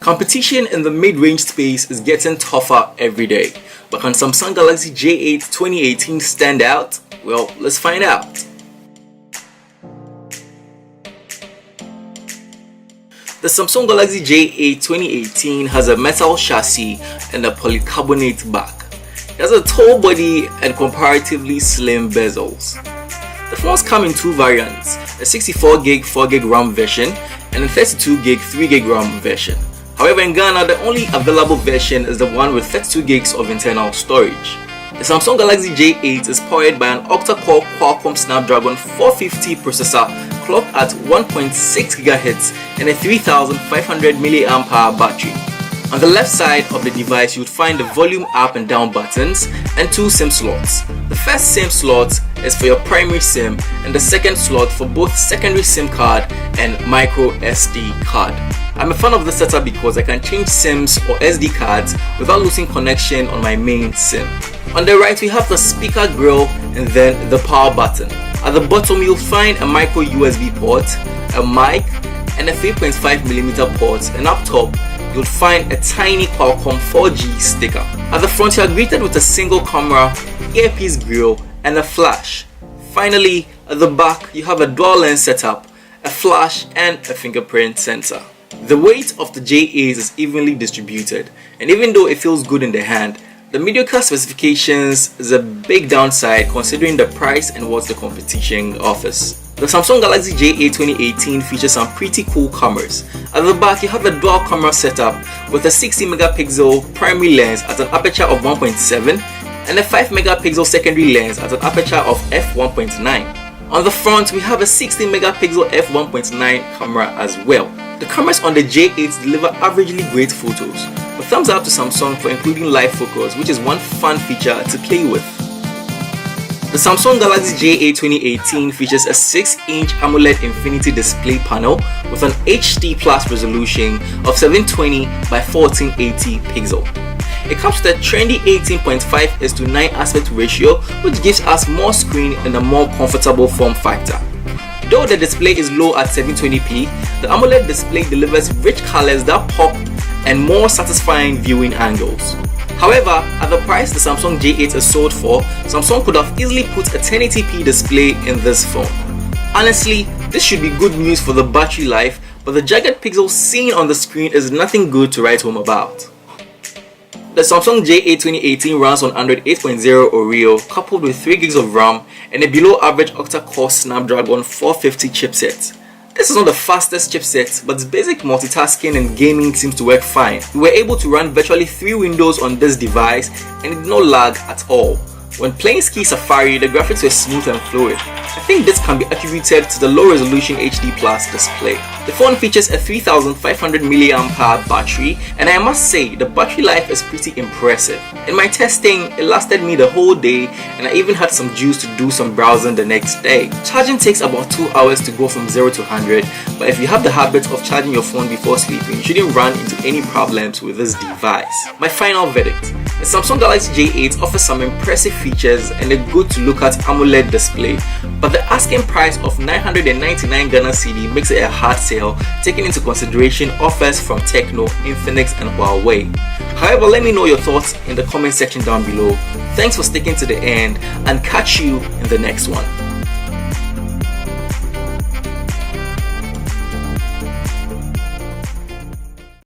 Competition in the mid-range space is getting tougher every day, but can Samsung Galaxy J8 2018 stand out? Well, let's find out. The Samsung Galaxy J8 2018 has a metal chassis and a polycarbonate back. It has a tall body and comparatively slim bezels. The phones come in two variants, a 64GB 4GB RAM version and a 32GB 3GB RAM version. However, in Ghana, the only available version is the one with 32GB of internal storage. The Samsung Galaxy J8 is powered by an octa-core Qualcomm Snapdragon 450 processor clocked at 1.6 GHz and a 3500 mAh battery. On the left side of the device, you would find the volume up and down buttons and two SIM slots. The first SIM slot is for your primary SIM and the second slot for both secondary SIM card and micro SD card. I'm a fan of this setup because I can change SIMs or SD cards without losing connection on my main SIM. On the right, we have the speaker grill and then the power button. At the bottom, you'll find a micro USB port, a mic, and a 3.5mm port, and up top, you'll find a tiny Qualcomm 4G sticker. At the front, you are greeted with a single camera, earpiece grill, and a flash. Finally, at the back, you have a dual lens setup, a flash, and a fingerprint sensor. The weight of the J8 is evenly distributed, and even though it feels good in the hand, the mediocre specifications is a big downside considering the price and what the competition offers. The Samsung Galaxy J8 2018 features some pretty cool cameras. At the back, you have a dual camera setup with a 60MP primary lens at an aperture of 1.7 and a 5MP secondary lens at an aperture of f1.9. On the front, we have a 60MP f1.9 camera as well. The cameras on the J8 deliver averagely great photos, but thumbs up to Samsung for including live focus, which is one fun feature to play with. The Samsung Galaxy J8 2018 features a 6-inch AMOLED Infinity display panel with an HD Plus resolution of 720 by 1480 pixel. It comes with a trendy 18.5:9 aspect ratio, which gives us more screen and a more comfortable form factor. Though the display is low at 720p, the AMOLED display delivers rich colors that pop and more satisfying viewing angles. However, at the price the Samsung J8 is sold for, Samsung could have easily put a 1080p display in this phone. Honestly, this should be good news for the battery life, but the jagged pixels seen on the screen is nothing good to write home about. The Samsung J8 2018 runs on Android 8.0 Oreo coupled with 3GB of RAM and a below average octa-core Snapdragon 450 chipset. This is not the fastest chipset, but its basic multitasking and gaming seems to work fine. We were able to run virtually 3 windows on this device and it did not lag at all. When playing Ski Safari, the graphics were smooth and fluid. I think this can be attributed to the low resolution HD Plus display. The phone features a 3500 mAh battery, and I must say the battery life is pretty impressive. In my testing, it lasted me the whole day and I even had some juice to do some browsing the next day. Charging takes about 2 hours to go from 0 to 100, but if you have the habit of charging your phone before sleeping, you shouldn't run into any problems with this device. My final verdict. The Samsung Galaxy J8 offers some impressive features and a good to look at AMOLED display, but the asking price of 999 Ghana cedi makes it a hard sell, taking into consideration offers from Tecno, Infinix and Huawei. However, let me know your thoughts in the comment section down below. Thanks for sticking to the end and catch you in the next one.